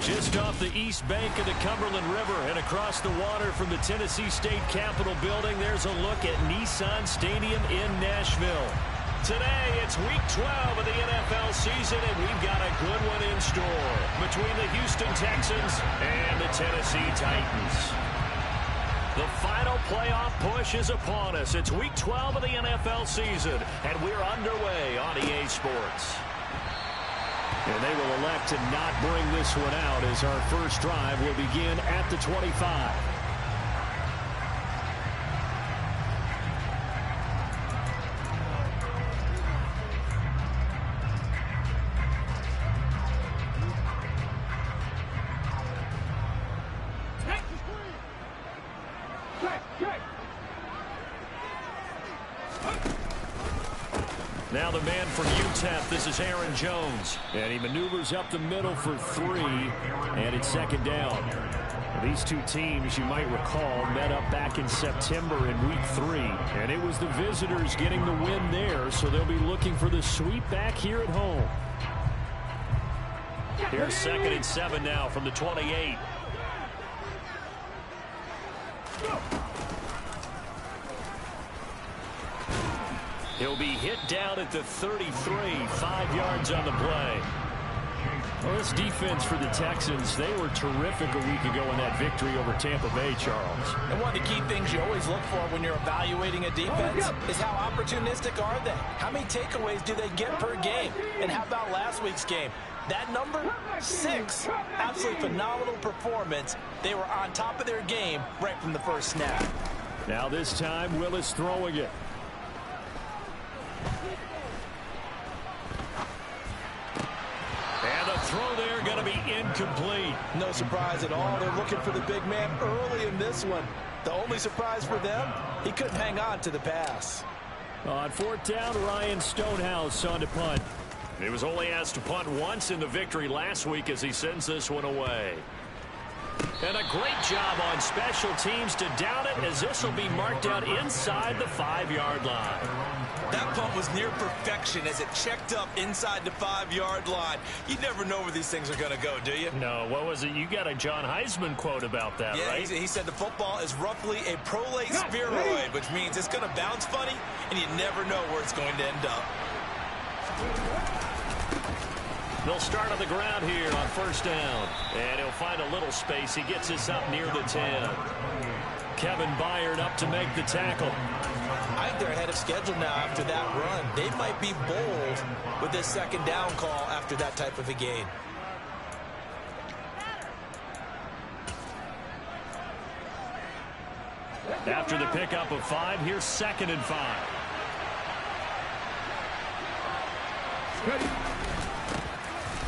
Just off the east bank of the Cumberland River and across the water from the Tennessee State Capitol building, there's a look at Nissan Stadium in Nashville. Today, it's week 12 of the NFL season, and we've got a good one in store between the Houston Texans and the Tennessee Titans. The final playoff push is upon us. It's week 12 of the NFL season, and we're underway on EA Sports. And they will elect to not bring this one out as our first drive will begin at the 25. Now the man from UTEP, this is Aaron Jones. And he maneuvers up the middle for 3, and it's second down. These two teams, you might recall, met up back in September in week 3. And it was the visitors getting the win there, so they'll be looking for the sweep back here at home. Here's 2nd and 7 now from the 28. He'll be hit down at the 33, 5 yards on the play. Well, this defense for the Texans, they were terrific a week ago in that victory over Tampa Bay, Charles. And one of the key things you always look for when you're evaluating a defense is how opportunistic are they? How many takeaways do they get per game? And how about last week's game? That number, 6. Absolutely phenomenal performance. They were on top of their game right from the first snap. Now this time, Willis throwing it. And the throw there going to be incomplete. No surprise at all. They're looking for the big man early in this one. The only surprise for them, he couldn't hang on to the pass. On 4th down, Ryan Stonehouse on to punt. He was only asked to punt once in the victory last week as he sends this one away. And a great job on special teams to down it as this will be marked out inside the 5-yard line. That punt was near perfection as it checked up inside the 5-yard line. You never know where these things are going to go, do you? No, what was it? You got a John Heisman quote about that, yeah, right? He said the football is roughly a prolate spheroid, which means it's going to bounce funny, and you never know where it's going to end up. They'll start on the ground here on 1st down. And he'll find a little space. He gets us up near the 10. Kevin Byard up to make the tackle. I think they're ahead of schedule now after that run. They might be bold with this 2nd down call after that type of a gain. After the pickup of 5, here's 2nd and 5.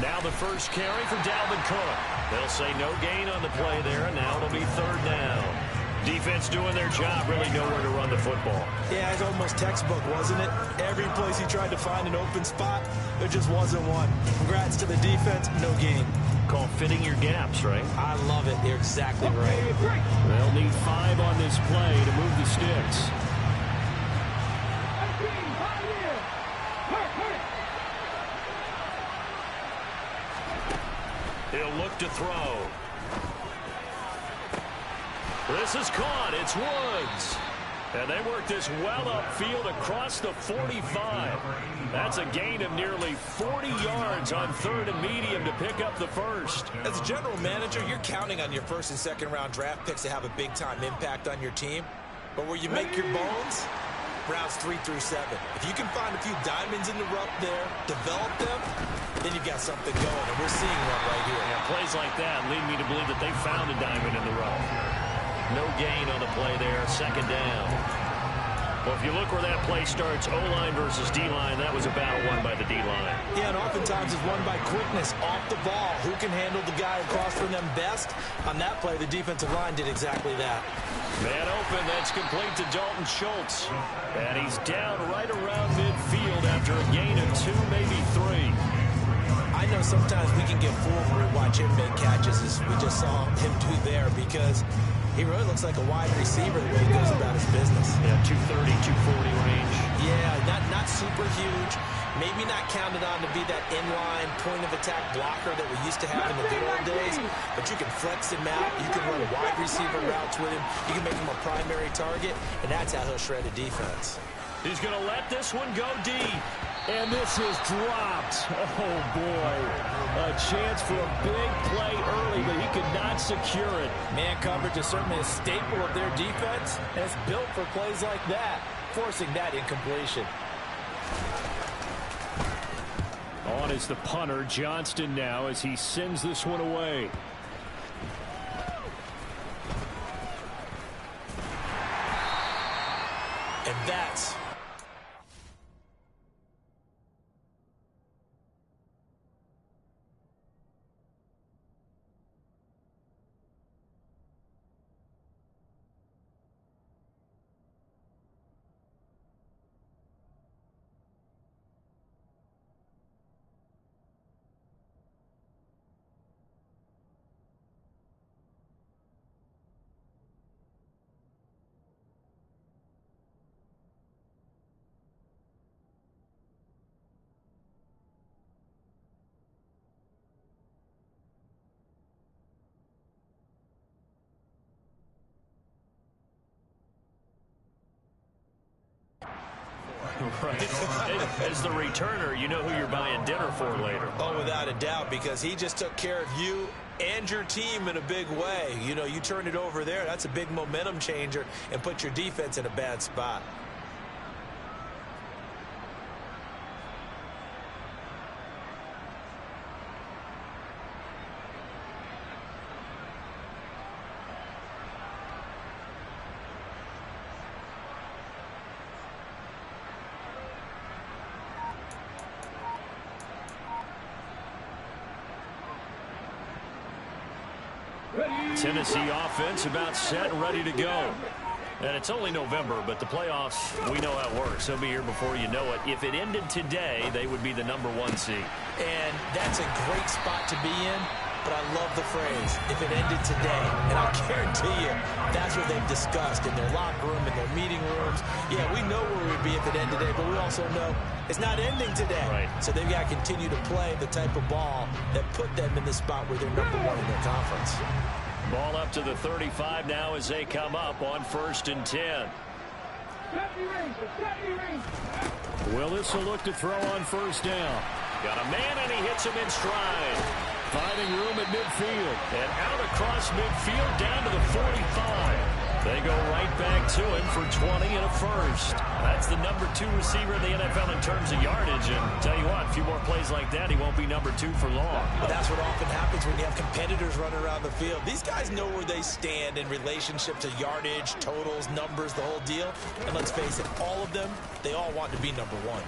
Now the first carry for Dalvin Cook. They'll say no gain on the play there, and now it'll be 3rd down. Defense doing their job, really nowhere to run the football. Yeah, it's almost textbook, wasn't it? Every place he tried to find an open spot, there just wasn't one. Congrats to the defense, no gain. Called fitting your gaps, right? I love it. You're exactly right. They'll need 5 on this play to move the sticks. He'll look to throw. This is caught. It's Woods. And they work this well upfield across the 45. That's a gain of nearly 40 yards on 3rd and medium to pick up the first. As a general manager, you're counting on your 1st and 2nd round draft picks to have a big-time impact on your team. But where you make your bones, rounds 3 through 7. If you can find a few diamonds in the rough there, develop them, then you've got something going. And we're seeing one right here. Yeah, plays like that lead me to believe that they found a diamond in the rough. No gain on the play there, 2nd down. Well, if you look where that play starts, O-line versus D-line, that was a battle won by the D-line. Yeah, and oftentimes it's won by quickness off the ball. Who can handle the guy across from them best? On that play, the defensive line did exactly that. Man open, that's complete to Dalton Schultz. And he's down right around midfield after a gain of 2, maybe 3. I know sometimes we can get fooled when we watch him make catches, as we just saw him do there, because he really looks like a wide receiver the way he goes about his business. Yeah, 230, 240 range. Yeah, not super huge, Maybe not counted on to be that inline point-of-attack blocker that we used to have in the good old days, but you can flex him out. You can run wide receiver routes with him. You can make him a primary target, and that's how he'll shred a defense. He's going to let this one go deep. And this is dropped. Oh, boy. A chance for a big play early, but he could not secure it. Man coverage is certainly a staple of their defense, and it's built for plays like that, forcing that incompletion. On is the punter, Johnston, now as he sends this one away. And that's Right. As the returner, you know who you're buying dinner for later. Oh, without a doubt, because he just took care of you and your team in a big way. You know, you turn it over there, that's a big momentum changer and put your defense in a bad spot. Tennessee offense about set and ready to go. And it's only November, but the playoffs, we know how it works. They'll be here before you know it. If it ended today, they would be the #1 seed. And that's a great spot to be in, but I love the phrase, if it ended today. And I'll guarantee you, that's what they've discussed in their locker room, in their meeting rooms. Yeah, we know where we'd be if it ended today, but we also know it's not ending today. Right. So they've got to continue to play the type of ball that put them in the spot where they're #1 in their conference. Ball up to the 35 now as they come up on 1st and 10. Willis will look to throw on 1st down. Got a man, and he hits him in stride. Finding room at midfield. And out across midfield down to the 45. They go right back to him for 20 and a first. That's the #2 receiver in the NFL in terms of yardage. And tell you what, a few more plays like that, he won't be #2 for long. But that's what often happens when you have competitors running around the field. These guys know where they stand in relationship to yardage, totals, numbers, the whole deal. And let's face it, all of them, they all want to be #1.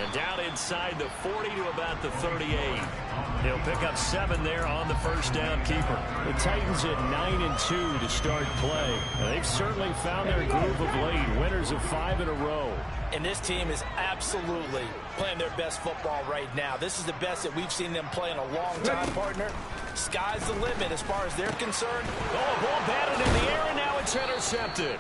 And down inside the 40 to about the 38. He'll pick up 7 there on the 1st down keeper. The Titans at 9-2 to start play. They've certainly found their groove of late. Winners of 5 in a row. And this team is absolutely playing their best football right now. This is the best that we've seen them play in a long time, partner. Sky's the limit as far as they're concerned. Oh, ball batted in the air, and now it's intercepted.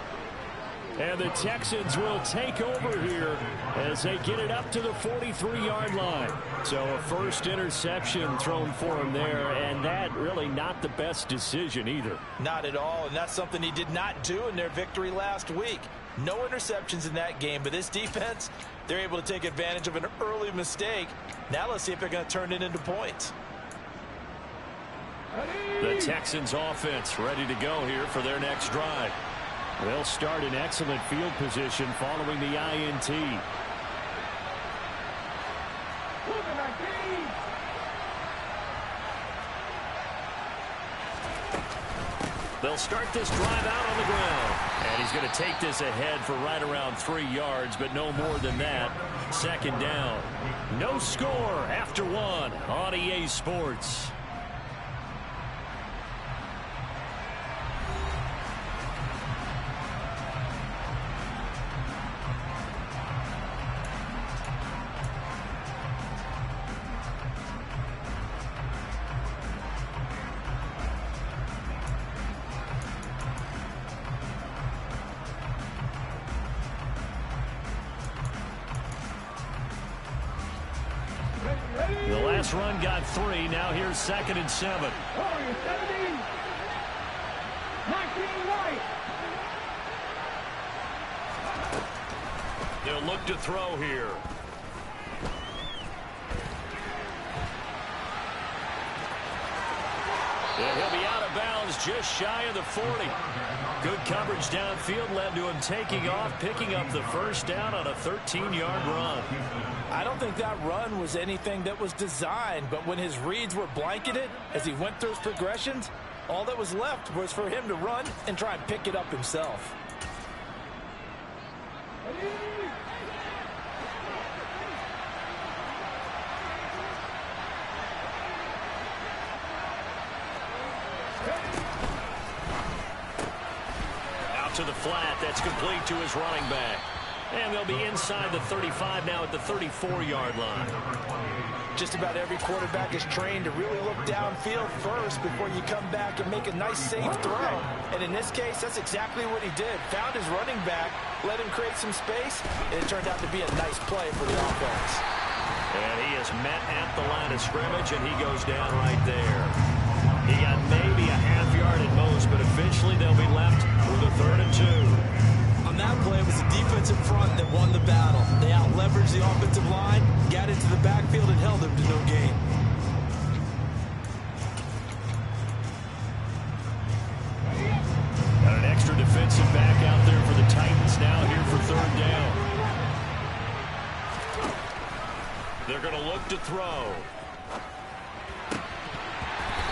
And the Texans will take over here as they get it up to the 43-yard line. So a first interception thrown for him there, and that really not the best decision either. Not at all, and that's something he did not do in their victory last week. No interceptions in that game, but this defense, they're able to take advantage of an early mistake. Now let's see if they're going to turn it into points. The Texans offense ready to go here for their next drive. They'll start in excellent field position following the INT. They'll start this drive out on the ground. And he's going to take this ahead for right around 3 yards, but no more than that. 2nd down. No score after 1 on EA Sports. The last run got 3. Now here's 2nd and 7. They'll look to throw here. And he'll be out of bounds just shy of the 40. Good coverage downfield led to him taking off, picking up the first down on a 13-yard run. I don't think that run was anything that was designed, but when his reads were blanketed as he went through his progressions, all that was left was for him to run and try and pick it up himself. Out to the flat. That's complete to his running back. And they'll be inside the 35 now at the 34-yard line. Just about every quarterback is trained to really look downfield first before you come back and make a nice, safe throw. And in this case, that's exactly what he did. Found his running back, let him create some space, and it turned out to be a nice play for the offense. And he is met at the line of scrimmage, and he goes down right there. He got maybe a half yard at most, but eventually they'll be left with a 3rd and 2. On that play, it was the defensive front that won the battle. They out-leveraged the offensive line, got into the backfield, and held them to no gain. Got an extra defensive back out there for the Titans now here for 3rd down. They're going to look to throw.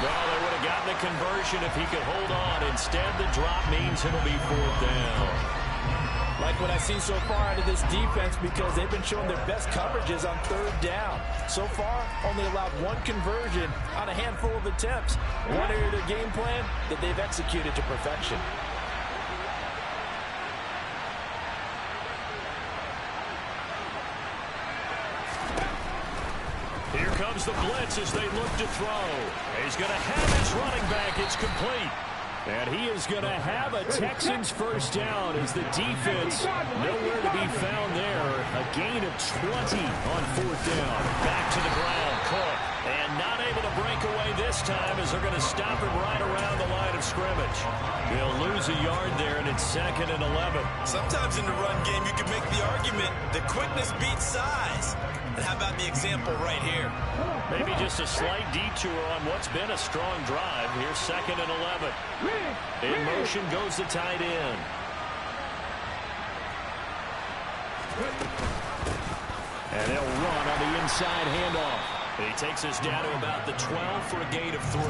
Well, they would have gotten a conversion if he could hold on. Instead, the drop means it'll be 4th down. Like what I've seen so far out of this defense, because they've been showing their best coverages on 3rd down. So far, only allowed 1 conversion on a handful of attempts. One area of their game plan that they've executed to perfection. Here comes the blitz as they look to throw. He's going to have his running back. It's complete. And he is going to have a Texans first down as the defense nowhere to be found there. A gain of 20 on 4th down. Back to the ground, Cook. And not able to break away this time as they're going to stop him right around the line of scrimmage. They'll lose a yard there, and it's 2nd and 11. Sometimes in the run game, you can make the argument that quickness beats size. And how about the example right here? Maybe just a slight detour on what's been a strong drive. Here's 2nd and 11. In motion goes the tight end. And they'll run on the inside handoff. He takes us down to about the 12 for a gain of 3.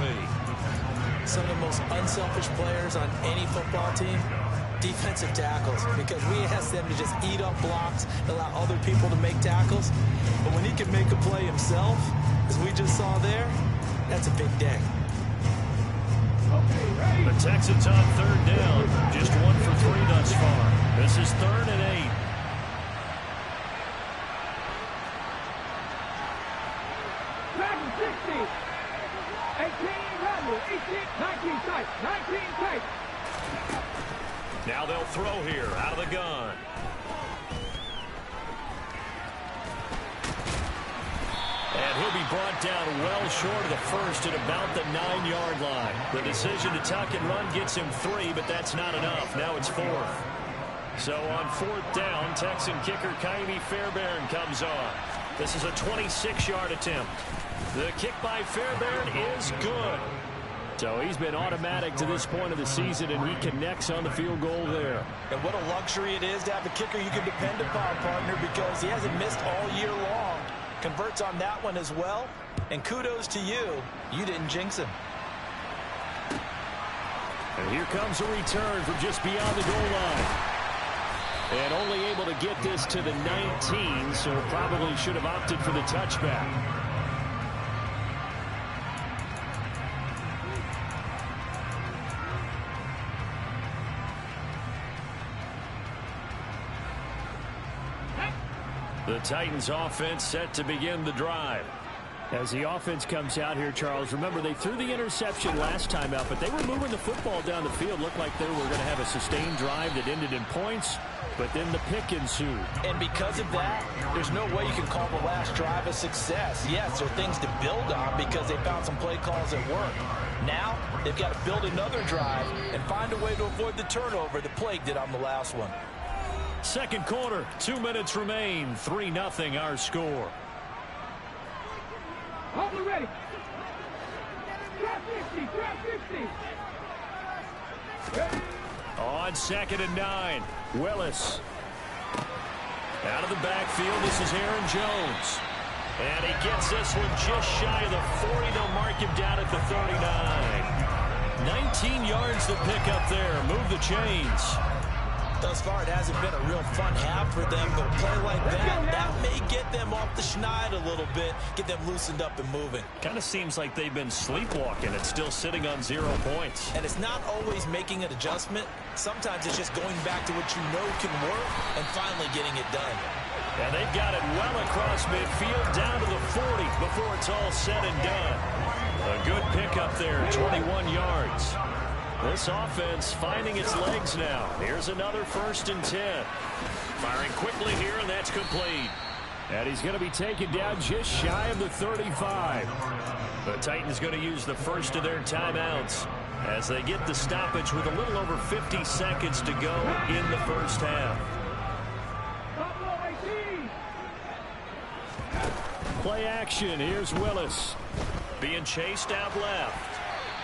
Some of the most unselfish players on any football team, defensive tackles, because we ask them to just eat up blocks, allow other people to make tackles. But when he can make a play himself, as we just saw there, that's a big day. The Texans on 3rd down, just 1 for 3 thus far. This is 3rd and 8. Now they'll throw here out of the gun. And he'll be brought down well short of the first at about the 9-yard line. The decision to tuck and run gets him 3, but that's not enough. Now it's 4th. So on 4th down, Texan kicker Kaimi Fairbairn comes on. This is a 26-yard attempt. The kick by Fairbairn is good. So he's been automatic to this point of the season, and he connects on the field goal there. And what a luxury it is to have a kicker you can depend upon, partner, because he hasn't missed all year long. Converts on that one as well. And kudos to you. You didn't jinx him. And here comes a return from just beyond the goal line. And only able to get this to the 19, so probably should have opted for the touchback. The Titans offense set to begin the drive. As the offense comes out here, Charles, remember they threw the interception last time out, but they were moving the football down the field. Looked like they were going to have a sustained drive that ended in points, but then the pick ensued. And because of that, there's no way you can call the last drive a success. Yes, there are things to build on because they found some play calls that work. Now, they've got to build another drive and find a way to avoid the turnover that Plague did on the last one. Second quarter, 2 minutes remain, 3-0 our score. Hold it ready. Drop 50, drop 50. On 2nd and 9, Willis. Out of the backfield, this is Aaron Jones. And he gets this one just shy of the 40. They'll mark him down at the 39. 19 yards to pick up there. Move the chains. Thus far, it hasn't been a real fun half for them, but a play like that may get them off the schneid a little bit, get them loosened up and moving. Kind of seems like they've been sleepwalking. It's still sitting on 0 points. And it's not always making an adjustment. Sometimes it's just going back to what you know can work and finally getting it done. And they've got it well across midfield, down to the 40 before it's all said and done. A good pickup there, 21 yards. This offense finding its legs now. Here's another 1st and 10. Firing quickly here, and that's complete. And he's going to be taken down just shy of the 35. The Titans going to use the first of their timeouts as they get the stoppage with a little over 50 seconds to go in the first half. Play action. Here's Willis. Being chased out left.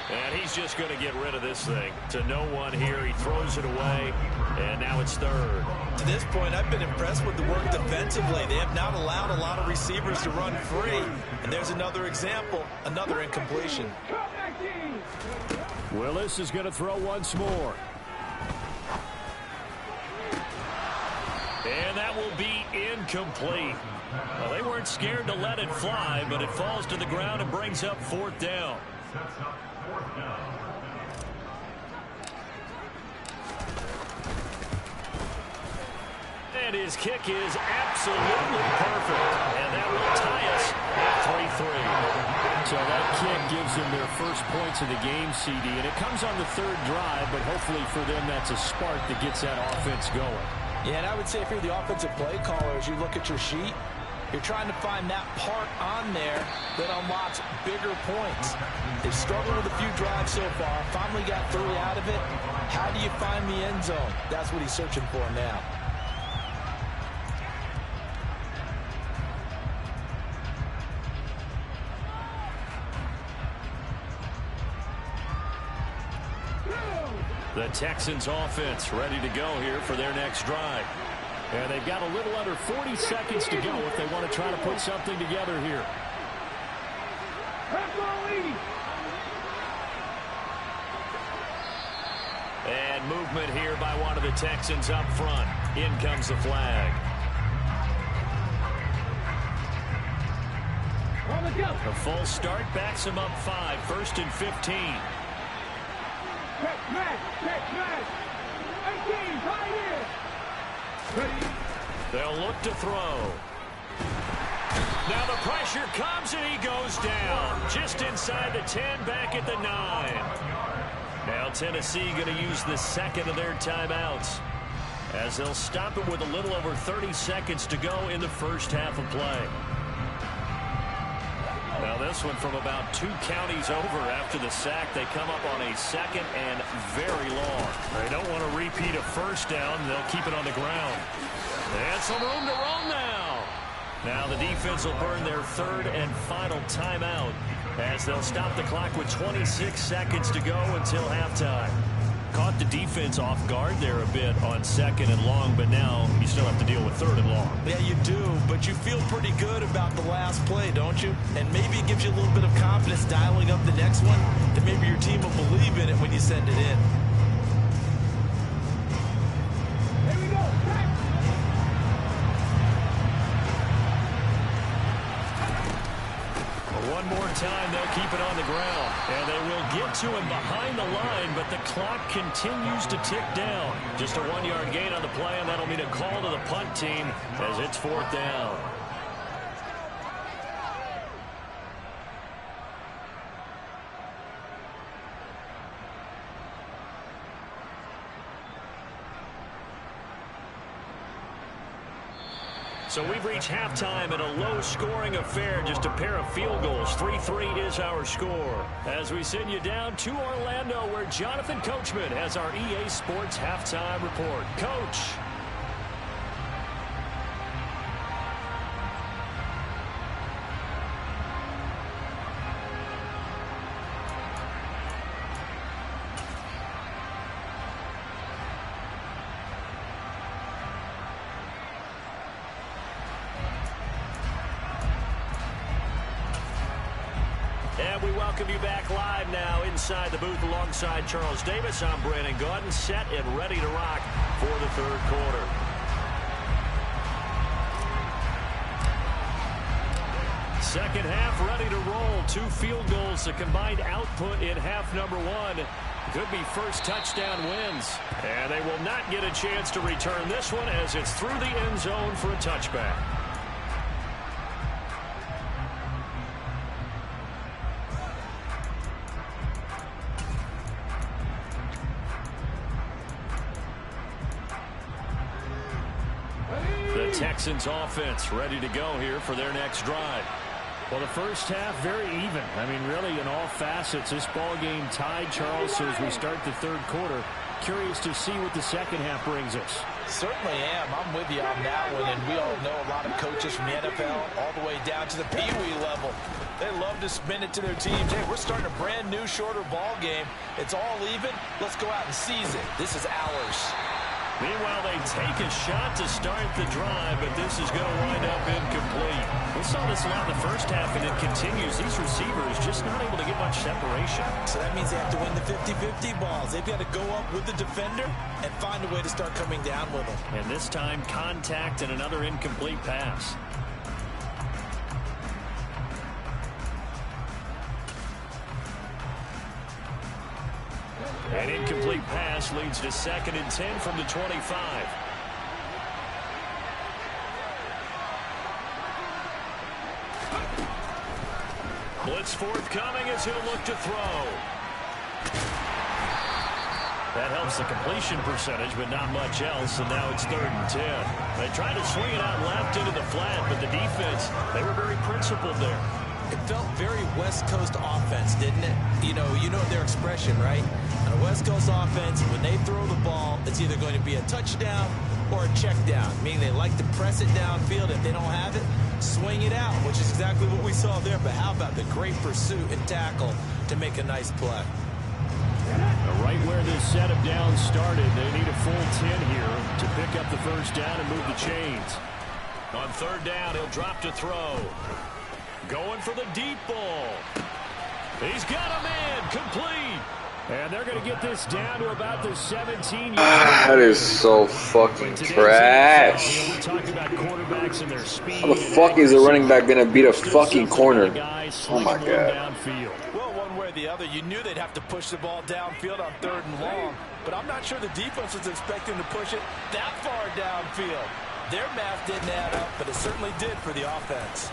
And he's just going to get rid of this thing. To no one here. He throws it away. And now it's 3rd. To this point, I've been impressed with the work defensively. They have not allowed a lot of receivers to run free. And there's another example, another incompletion. Willis is going to throw once more. And that will be incomplete. Well, they weren't scared to let it fly, but it falls to the ground and brings up 4th down. And his kick is absolutely perfect. And that will tie us at 3-3. So that kick gives them their first points of the game, CD. And it comes on the 3rd drive, but hopefully for them that's a spark that gets that offense going. Yeah, and I would say if you're the offensive play caller, as you look at your sheet, you're trying to find that part on there that unlocks bigger points. They've struggled with a few drives so far, finally got 3 out of it. How do you find the end zone? That's what he's searching for now. The Texans offense ready to go here for their next drive. And they've got a little under 40 seconds to go if they want to try to put something together here. And movement here by one of the Texans up front. In comes the flag. A full start backs him up 5, 1st and 15. They'll look to throw. Now the pressure comes and he goes down. Just inside the 10, back at the 9. Now Tennessee going to use the 2nd of their timeouts as they'll stop it with a little over 30 seconds to go in the first half of play. Now this one from about 2 counties over after the sack. They come up on a 2nd and very long. They don't want to repeat a first down. They'll keep it on the ground. And some room to run now. Now the defense will burn their 3rd and final timeout as they'll stop the clock with 26 seconds to go until halftime. Caught the defense off guard there a bit on 2nd and long, but now you still have to deal with 3rd and long. Yeah, you do, but you feel pretty good about the last play, don't you? And maybe it gives you a little bit of confidence dialing up the next one, that maybe your team will believe in it when you send it in. Here we go. One more time, they'll keep it on the ground. And they will get to him behind the line, but the clock continues to tick down. Just a 1-yard gain on the play, and that'll mean a call to the punt team as it's 4th down. So we've reached halftime in a low-scoring affair, just a pair of field goals. 3-3 is our score. As we send you down to Orlando, where Jonathan Coachman has our EA Sports halftime report. Coach. And we welcome you back live now inside the booth alongside Charles Davis. I'm Brandon Gaudin, set and ready to rock for the third quarter. Second half ready to roll. 2 field goals, the combined output in half number 1. Could be first touchdown wins. And they will not get a chance to return this one as it's through the end zone for a touchback. The Texans offense ready to go here for their next drive. Well, the first half very even. I mean, really in all facets, this ball game tied, Charles. So as we start the third quarter, curious to see what the second half brings us. Certainly am. I'm with you on that one. And we all know a lot of coaches from the NFL all the way down to the Pee-wee level. They love to spin it to their teams. Hey, we're starting a brand new, shorter ball game. It's all even. Let's go out and seize it. This is ours. Meanwhile, they take a shot to start the drive, but this is going to wind up incomplete. We saw this a lot in the first half, and it continues. These receivers just not able to get much separation. So that means they have to win the 50-50 balls. They've got to go up with the defender and find a way to start coming down with them. And this time, contact and another incomplete pass. An incomplete pass leads to 2nd and 10 from the 25. Blitz forthcoming as he'll look to throw. That helps the completion percentage, but not much else, and now it's 3rd and 10. They tried to swing it out left into the flat, but the defense, they were very principled there. It felt very West Coast offense, didn't it? You know their expression, right? On a West Coast offense, when they throw the ball, it's either going to be a touchdown or a check down, meaning they like to press it downfield. If they don't have it, swing it out, which is exactly what we saw there. But how about the great pursuit and tackle to make a nice play? Right where this set of downs started, they need a full 10 here to pick up the first down and move the chains. On 3rd down, he'll drop to throw. Going for the deep ball. He's got a man complete. And they're going to get this down to about the 17-yard line. That is so fucking trash. We're talking about quarterbacks and their speed. How the fuck is a running back going to beat a fucking corner? Oh my god. Well, one way or the other, you knew they'd have to push the ball downfield on 3rd and long. But I'm not sure the defense was expecting to push it that far downfield. Their math didn't add up, but it certainly did for the offense.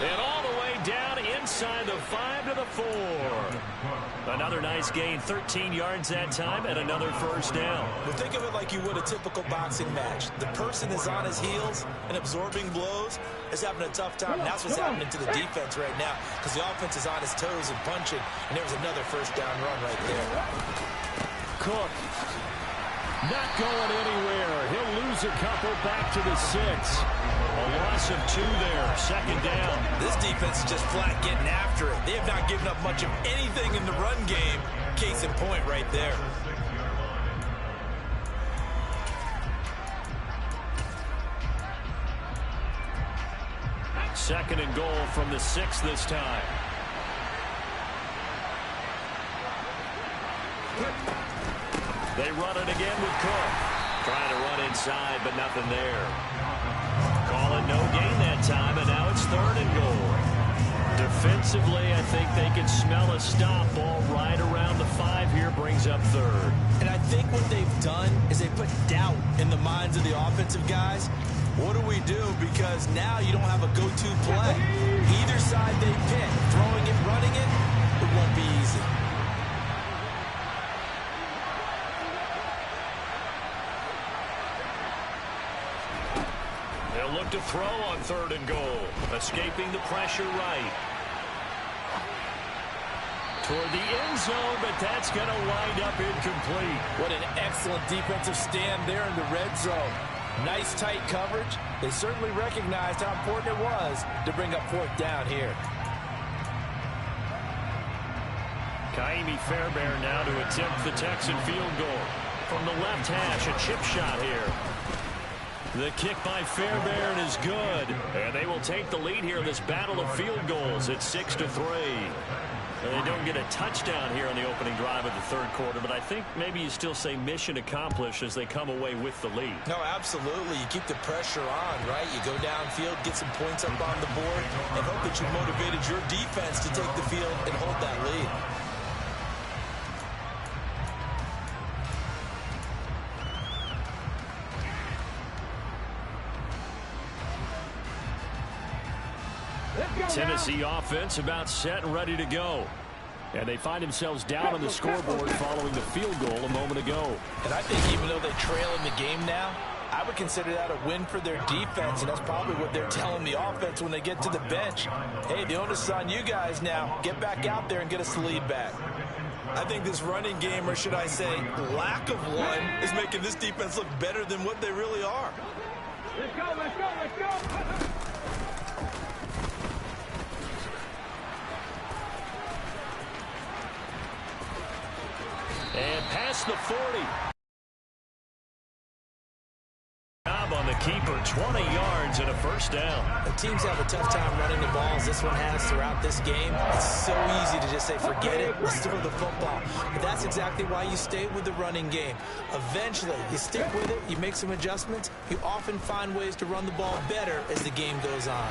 And all the way down inside the 5 to the 4. Another nice gain, 13 yards that time, and another first down. Well, think of it like you would a typical boxing match. The person is on his heels and absorbing blows is having a tough time. And that's what's happening to the defense right now because the offense is on his toes and punching, and there's another first down run right there. Cook. Not going anywhere. He'll lose a couple back to the 6. A loss of 2 there. 2nd down. This defense is just flat getting after it. They have not given up much of anything in the run game. Case in point right there. Second and goal from the 6 this time. They run it again with Cook. Trying to run inside, but nothing there. Call it no gain that time, and now it's 3rd and goal. Defensively, I think they can smell a stop. Ball right around the 5 here, brings up 3rd. And I think what they've done is they put doubt in the minds of the offensive guys. What do we do? Because now you don't have a go-to play. Either side they pick, throwing it, running it, it won't be easy. look to throw on 3rd and goal. Escaping the pressure right. Toward the end zone, but that's going to wind up incomplete. What an excellent defensive stand there in the red zone. Nice tight coverage. They certainly recognized how important it was to bring up 4th down here. Kaimi Fairbairn now to attempt the Texan field goal. From the left hash, a chip shot here. The kick by Fairbairn is good. And they will take the lead here in this battle of field goals at 6-3. And they don't get a touchdown here on the opening drive of the 3rd quarter, but I think maybe you still say mission accomplished as they come away with the lead. No, absolutely. You keep the pressure on, right? You go downfield, get some points up on the board, and hope that you motivated your defense to take the field and hold that lead. Tennessee offense about set and ready to go. And they find themselves down on the scoreboard following the field goal a moment ago. And I think even though they trail in the game now, I would consider that a win for their defense, and that's probably what they're telling the offense when they get to the bench. Hey, the onus is on you guys now. Get back out there and get us the lead back. I think this running game, or should I say lack of one, is making this defense look better than what they really are. Let's go, let's go, let's go. And past the 40. Job on the keeper, 20 yards and a 1st down. The teams have a tough time running the ball as this one has throughout this game. It's so easy to just say, forget it, let's throw the football. But that's exactly why you stay with the running game. Eventually, you stick with it, you make some adjustments. You often find ways to run the ball better as the game goes on.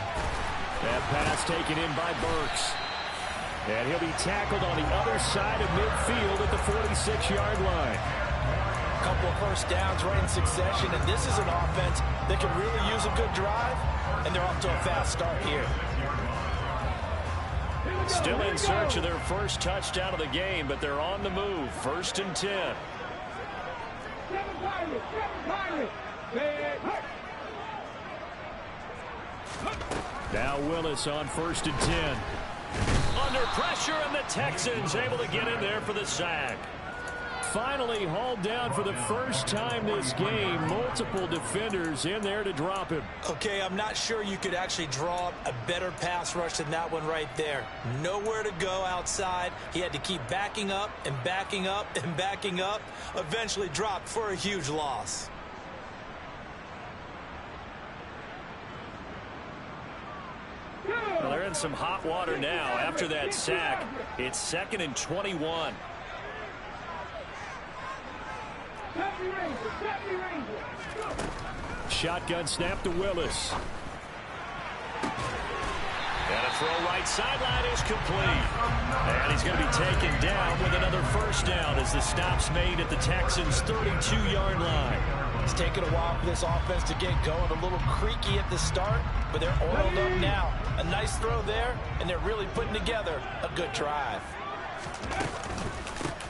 That pass taken in by Burks. And he'll be tackled on the other side of midfield at the 46-yard line. A couple of 1st downs right in succession, and this is an offense that can really use a good drive, and they're off to a fast start here. Still in search of their 1st touchdown of the game, but they're on the move. 1st and 10. Now Willis on 1st and 10. Under pressure, and the Texans able to get in there for the sack. Finally hauled down for the 1st time this game. Multiple defenders in there to drop him. Okay, I'm not sure you could actually draw up a better pass rush than that one right there. Nowhere to go outside. He had to keep backing up and backing up and backing up. Eventually dropped for a huge loss. Well, they're in some hot water now. After that sack, it's 2nd and 21. Shotgun snap to Willis. And a throw right sideline is complete. And he's going to be taken down with another 1st down as the stop's made at the Texans' 32-yard line. It's taken a while for this offense to get going. A little creaky at the start, but they're oiled up now. A nice throw there, and they're really putting together a good drive.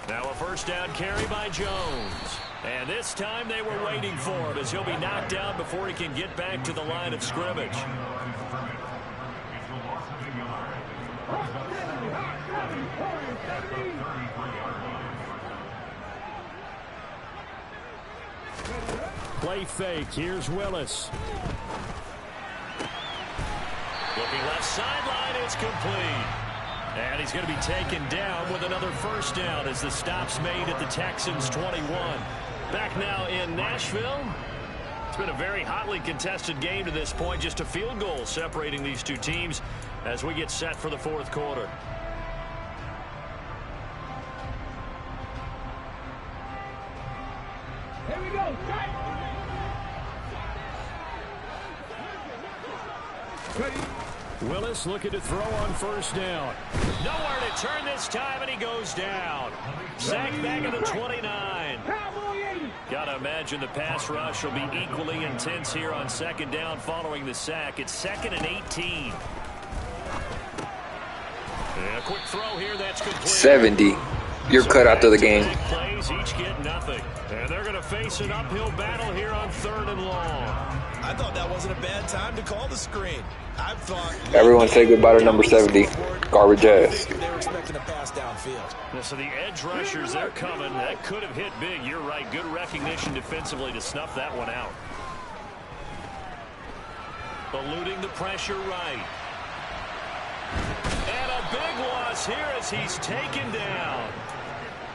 Now a 1st down carry by Jones. And this time they were waiting for him as he'll be knocked down before he can get back to the line of scrimmage. Play fake. Here's Willis. Looking left sideline. It's complete. And he's going to be taken down with another 1st down as the stop's made at the Texans' 21. Back now in Nashville. It's been a very hotly contested game to this point. Just a field goal separating these two teams as we get set for the 4th quarter. Here we go. Ready. Willis looking to throw on 1st down. Nowhere to turn this time, and he goes down. Sacked back at the 29. Gotta imagine the pass rush will be equally intense here on 2nd down following the sack. It's 2nd and 18. And a quick throw here that's complete. 70. You're cut out of the game. Plays each get nothing. And they're going to face an uphill battle here on 3rd and long. I thought that wasn't a bad time to call the screen. I thought Everyone say goodbye to number 70. Garbage ass. They were expecting a pass downfield. So the edge rushers, they're coming. That could have hit big. You're right. Good recognition defensively to snuff that one out. Eluding the pressure right. And a big loss here as he's taken down.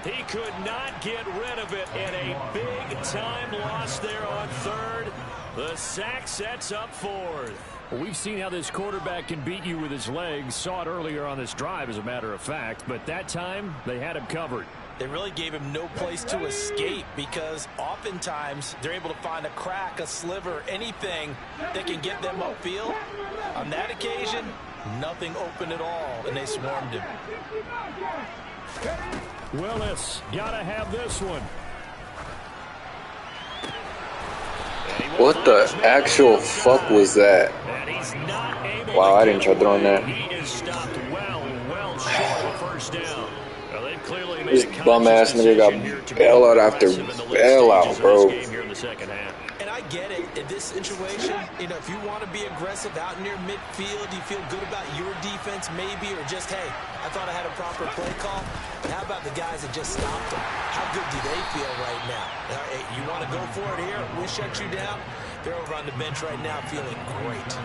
He could not get rid of it, and a big-time loss there on 3rd. The sack sets up 4th. Well, we've seen how this quarterback can beat you with his legs. Saw it earlier on this drive, as a matter of fact. But that time, they had him covered. They really gave him no place to escape because oftentimes they're able to find a crack, a sliver, anything that can get them upfield. On that occasion, nothing open at all, and they swarmed him. Willis, gotta have this one. What the actual fuck was that? Wow, I didn't try throwing that. He is stopped well short of first down. Well, they've clearly made This bum ass nigga got bailout after bailout, bro. And I get it. In this situation, you know, if you want to be aggressive out near midfield, you feel good about your defense maybe, or just, hey, I thought I had a proper play call. But how about the guys that just stopped them? How good do they feel right now? Hey, you want to go for it here? We'll shut you down. They're over on the bench right now feeling great.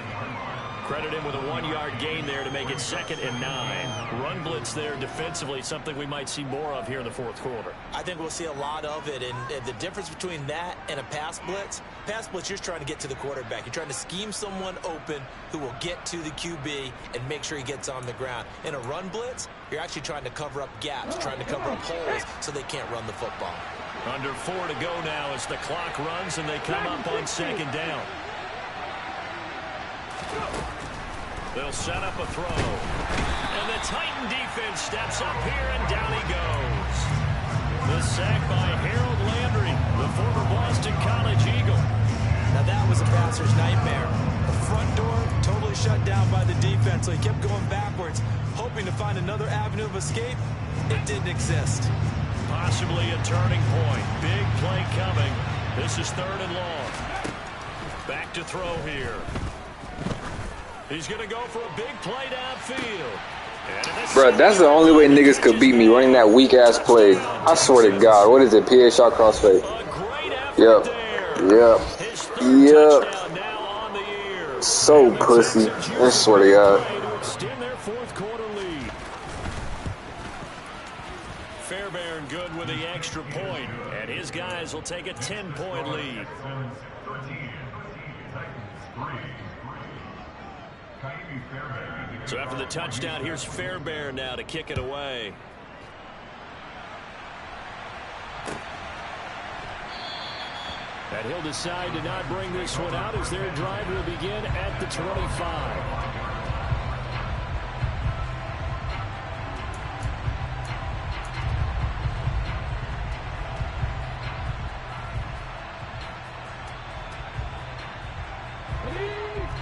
Credit him with a 1-yard gain there to make it 2nd and 9. Run blitz there defensively, something we might see more of here in the 4th quarter. I think we'll see a lot of it, and the difference between that and a pass blitz, you're just trying to get to the quarterback. You're trying to scheme someone open who will get to the QB and make sure he gets on the ground. In a run blitz, you're actually trying to cover up gaps, trying to cover up holes so they can't run the football. Under 4 to go now as the clock runs and they come up on 2nd down. They'll set up a throw. And the Titan defense steps up here, and down he goes. The sack by Harold Landry, the former Boston College Eagle. Now that was a passer's nightmare. The front door totally shut down by the defense, so he kept going backwards, hoping to find another avenue of escape. It didn't exist. Possibly a turning point. Big play coming. This is 3rd and long. Back to throw here. He's going to go for a big play downfield. Bruh, that's the only way niggas could beat me, running that weak-ass play. I swear to God. What is it? PA crossfade. Yep. So pussy. I swear to God. Extend their 4th quarter lead. Fairbairn good with the extra point, and his guys will take a 10-point lead. So after the touchdown, here's Fairbairn now to kick it away. And he'll decide to not bring this one out as their drive will begin at the 25.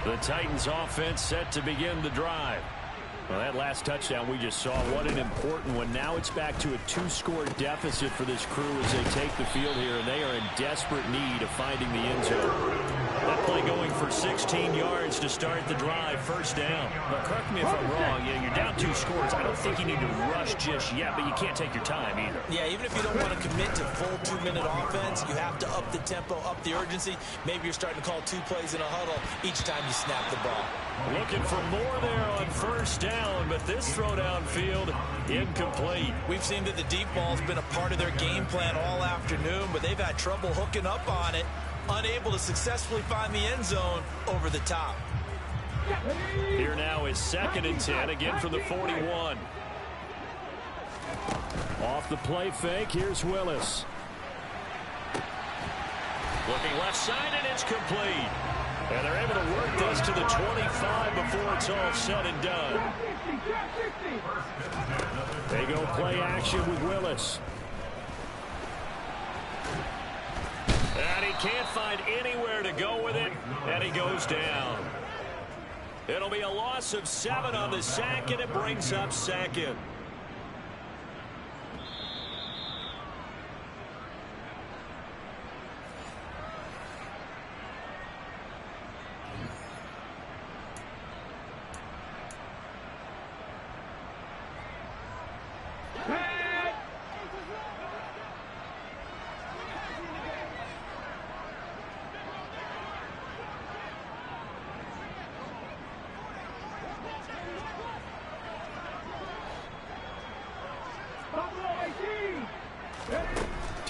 The Titans offense set to begin the drive. Well, that last touchdown we just saw, what an important one. Now it's back to a 2-score deficit for this crew as they take the field here, and they are in desperate need of finding the end zone. That play going for 16 yards to start the drive, 1st down. But correct me if I'm wrong, you're down 2 scores. I don't think you need to rush just yet, but you can't take your time either. Yeah, even if you don't want to commit to full 2-minute offense, you have to up the tempo, up the urgency. Maybe you're starting to call 2 plays in a huddle each time you snap the ball. Looking for more there on 1st down, but this throw downfield incomplete. We've seen that the deep ball's been a part of their game plan all afternoon, but they've had trouble hooking up on it, unable to successfully find the end zone over the top. Here now is 2nd and 10, again from the 41. Off the play fake, here's Willis. Looking left side, and it's complete. And they're able to work this to the 25 before it's all said and done. They go play action with Willis. And he can't find anywhere to go with it, and he goes down. It'll be a loss of 7 on the sack, and it brings up 2nd.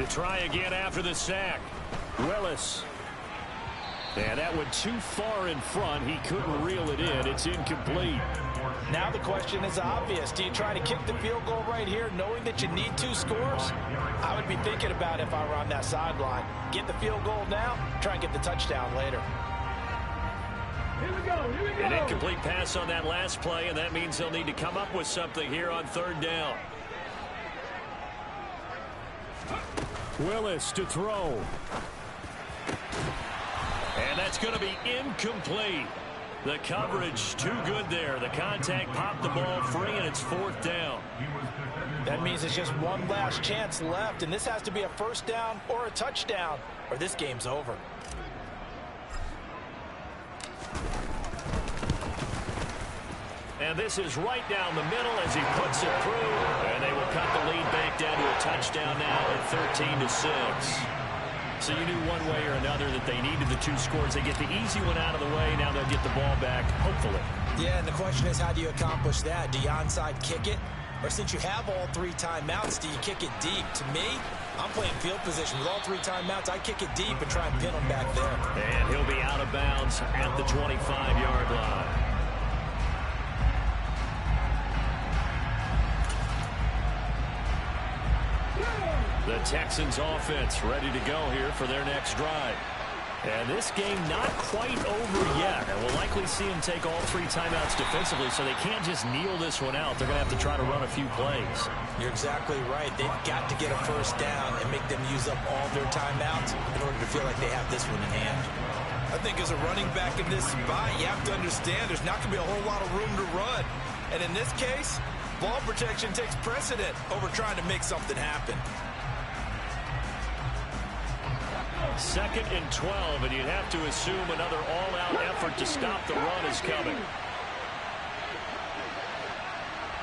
To try again after the sack. Willis. And that went too far in front. He couldn't reel it in. It's incomplete. Now the question is obvious. Do you try to kick the field goal right here knowing that you need 2 scores? I would be thinking about it if I were on that sideline. Get the field goal now, try and get the touchdown later. Here we go. An incomplete pass on that last play, and that means they'll need to come up with something here on 3rd down. Willis to throw. And that's going to be incomplete. The coverage too good there. The contact popped the ball free, and it's 4th down. That means it's just one last chance left, and this has to be a 1st down or a touchdown, or this game's over. And this is right down the middle as he puts it through. And they will cut the lead back down to a touchdown now at 13-6. So you knew one way or another that they needed the 2 scores. They get the easy one out of the way. Now they'll get the ball back, hopefully. Yeah, and the question is, how do you accomplish that? Do you onside kick it? Or since you have all 3 timeouts, do you kick it deep? To me, I'm playing field position. With all 3 timeouts, I kick it deep and try and pin them back there. And he'll be out of bounds at the 25-yard line. The Texans offense ready to go here for their next drive. And this game not quite over yet. And we'll likely see them take all 3 timeouts defensively, so they can't just kneel this one out. They're going to have to try to run a few plays. You're exactly right. They've got to get a 1st down and make them use up all their timeouts in order to feel like they have this one in hand. I think as a running back in this spot, you have to understand there's not going to be a whole lot of room to run. And in this case, ball protection takes precedent over trying to make something happen. 2nd and 12, and you'd have to assume another all-out effort to stop the run is coming.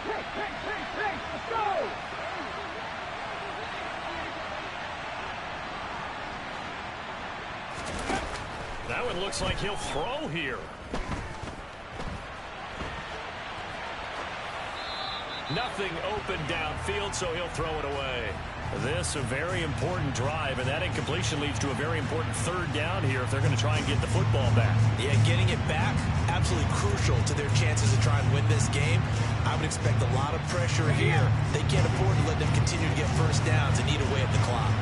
Hey, let's go! That one looks like he'll throw here. Nothing open downfield, so he'll throw it away. This a very important drive, and that incompletion leads to a very important 3rd down here if they're going to try and get the football back. Yeah, getting it back, absolutely crucial to their chances to try and win this game. I would expect a lot of pressure here. They can't afford to let them continue to get 1st downs and eat away at the clock.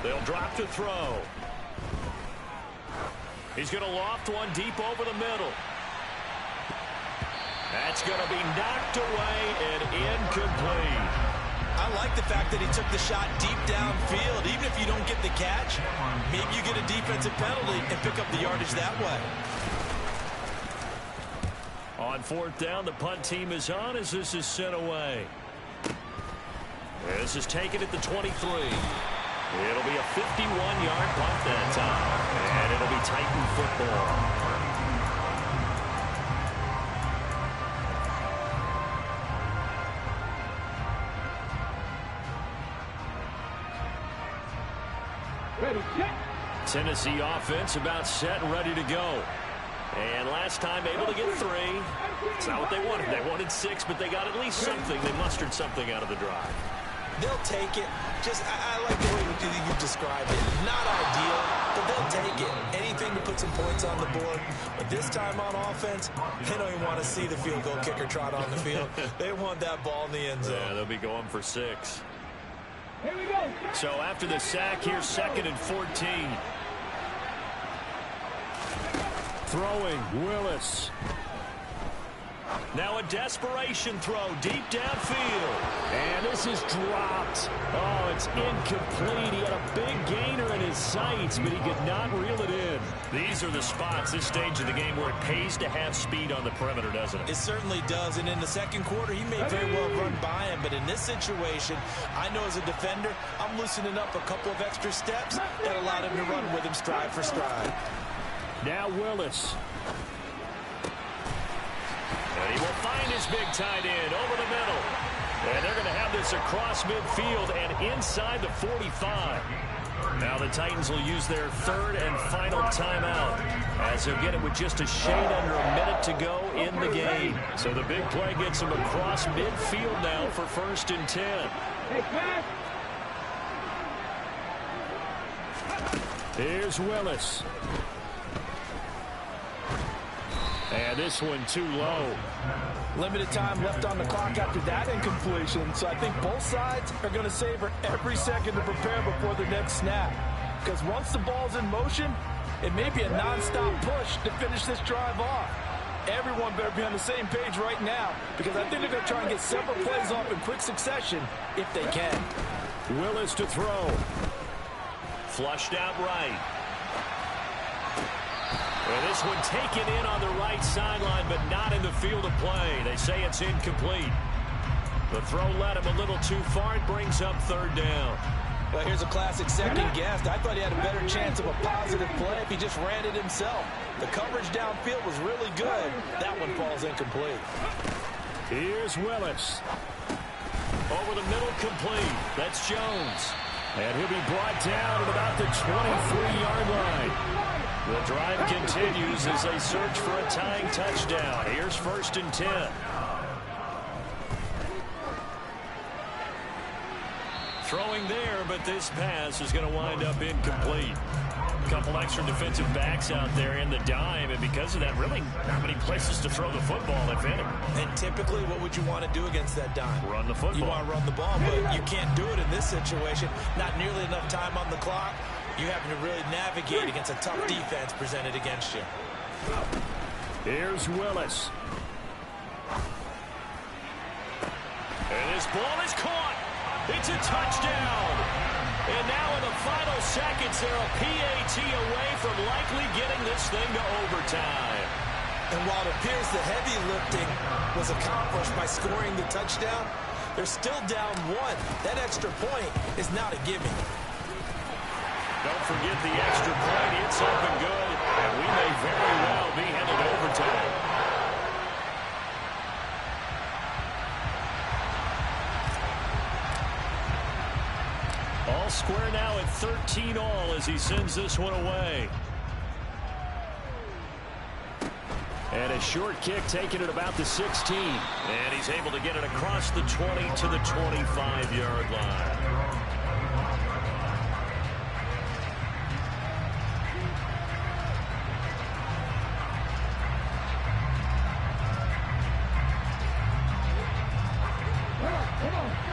They'll drop to throw. He's going to loft one deep over the middle. That's going to be knocked away and incomplete. I like the fact that he took the shot deep downfield. Even if you don't get the catch, maybe you get a defensive penalty and pick up the yardage that way. On 4th down, the punt team is on as this is sent away. This is taken at the 23. It'll be a 51-yard punt that time, and it'll be Titan football. Tennessee offense about set and ready to go. And last time able to get 3. It's not what they wanted. They wanted 6, but they got at least something. They mustered something out of the drive. They'll take it. Just, I like the way you described it. Not ideal, but they'll take it. Anything to put some points on the board. But this time on offense, they don't even want to see the field goal kicker trot on the field. They want that ball in the end zone. Yeah, they'll be going for 6. Here we go. So after the sack, here's 2nd and 14. Throwing, Willis. Now a desperation throw deep downfield. And this is dropped. Oh, it's incomplete. He had a big gainer in his sights, but he could not reel it in. These are the spots, this stage of the game, where it pays to have speed on the perimeter, doesn't it? It certainly does. And in the 2nd quarter, he may very well run by him. But in this situation, I know as a defender, I'm loosening up a couple of extra steps that allowed him to run with him stride for stride. Now Willis. And he will find his big tight end over the middle. And they're going to have this across midfield and inside the 45. Now the Titans will use their 3rd and final timeout. as he'll get it with just a shade under a minute to go in the game. So the big play gets him across midfield now for 1st and 10. Here's Willis. And this one too low. Limited time left on the clock after that incompletion, so I think both sides are going to savor every second to prepare before the next snap. Because once the ball's in motion, it may be a non-stop push to finish this drive off. Everyone better be on the same page right now, because I think they're going to try and get several plays off in quick succession if they can. Willis to throw. Flushed out right. Well, this one taken in on the right sideline, but not in the field of play. They say it's incomplete. The throw led him a little too far. It brings up 3rd down. Well, here's a classic second guess. I thought he had a better chance of a positive play if he just ran it himself. The coverage downfield was really good. That one falls incomplete. Here's Willis. Over the middle, complete. That's Jones. And he'll be brought down at about the 23-yard line. The drive continues as they search for a tying touchdown. Here's 1st and 10. Throwing there, but this pass is going to wind up incomplete. A couple extra defensive backs out there in the dime, and because of that, really not many places to throw the football, if any. And typically, what would you want to do against that dime? Run the football. You want to run the ball, but you can't do it in this situation. Not nearly enough time on the clock. You having to really navigate against a tough defense presented against you. Here's Willis. And this ball is caught. It's a touchdown. And now in the final seconds, they're a PAT away from likely getting this thing to overtime. And while it appears the heavy lifting was accomplished by scoring the touchdown, they're still down 1. That extra point is not a gimme. Don't forget the extra point. It's up and good. And we may very well be headed to overtime. All square now at 13 all as he sends this one away. And a short kick taken at about the 16. And he's able to get it across the 20 to the 25-yard line.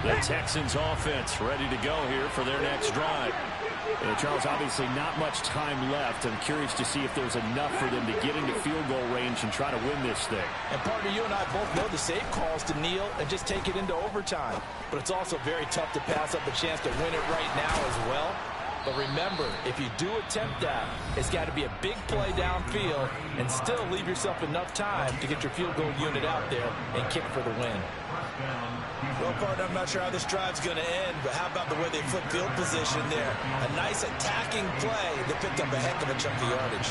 The Texans offense ready to go here for their next drive. Charles, obviously not much time left. I'm curious to see if there's enough for them to get into field goal range and try to win this thing. And partner, you and I both know the safe calls to kneel and just take it into overtime. But it's also very tough to pass up a chance to win it right now as well. But remember, if you do attempt that, it's got to be a big play downfield and still leave yourself enough time to get your field goal unit out there and kick for the win. Well, partner, I'm not sure how this drive's going to end, but how about the way they flip field position there? A nice attacking play that picked up a heck of a chunk of yardage.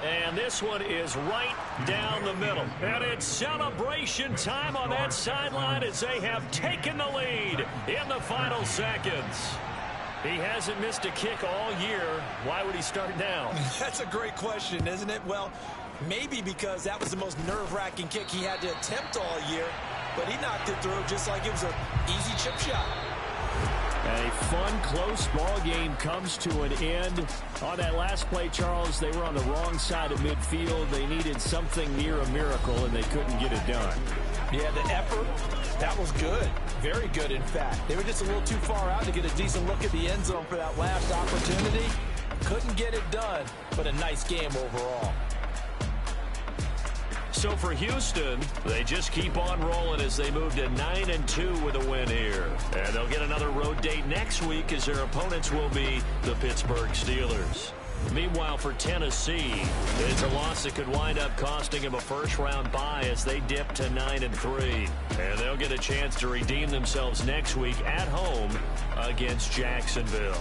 And this one is right down the middle. And it's celebration time on that sideline as they have taken the lead in the final seconds. He hasn't missed a kick all year. Why would he start now? That's a great question, isn't it? Well, maybe because that was the most nerve-wracking kick he had to attempt all year, but he knocked it through just like it was an easy chip shot. A fun, close ball game comes to an end. On that last play, Charles, they were on the wrong side of midfield. They needed something near a miracle, and they couldn't get it done. Yeah, the effort, that was good. Very good, in fact. They were just a little too far out to get a decent look at the end zone for that last opportunity. Couldn't get it done, but a nice game overall. So for Houston, they just keep on rolling as they move to 9-2 with a win here. And they'll get another road date next week as their opponents will be the Pittsburgh Steelers. Meanwhile, for Tennessee, it's a loss that could wind up costing them a first-round bye as they dip to 9-3. And they'll get a chance to redeem themselves next week at home against Jacksonville.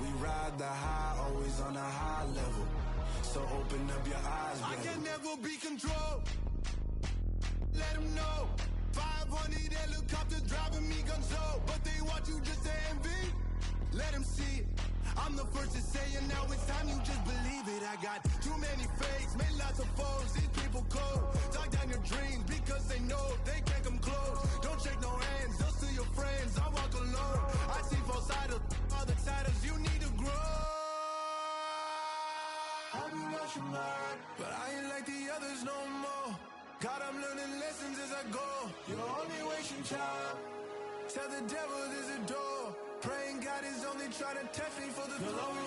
We ride the high, always on a high level. So open up your eyes, baby. I can never be controlled. Let them know. 500 helicopters driving me gonzo. But they want you just to envy. Let them see it. I'm the first to say it, now it's time you just believe it. I got too many fakes, made lots of foes. These people cold. Talk down your dreams because they know they can't come close. Don't shake no hands, those to your friends. I walk alone. I see both sides of all the titles you need to grow. I've been watching mine, but I ain't like the others no more. God, I'm learning lessons as I go. You're only wasting time. Tell the devil there's a door. Praying God is only trying to test me for the glory.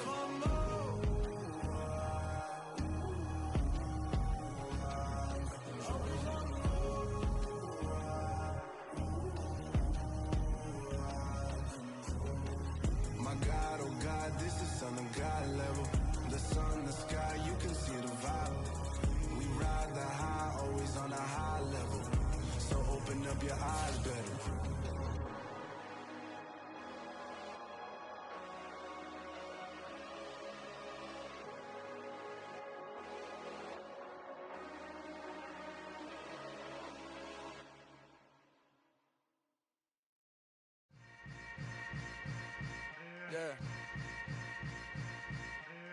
My God, oh God, this is on the God level. The sun, the sky, you can see the vibe. We ride the high, always on a high level. So open up your eyes better. Yeah.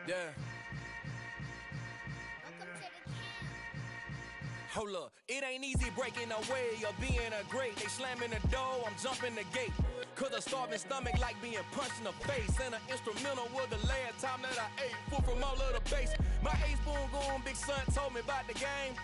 Yeah. Hold up, it ain't easy breaking away or being a great. They slamming the door, I'm jumping the gate. Cause a starving stomach like being punched in the face. And an instrumental was the last time that I ate food from all of the base. My 8-spoon going big son told me about the game.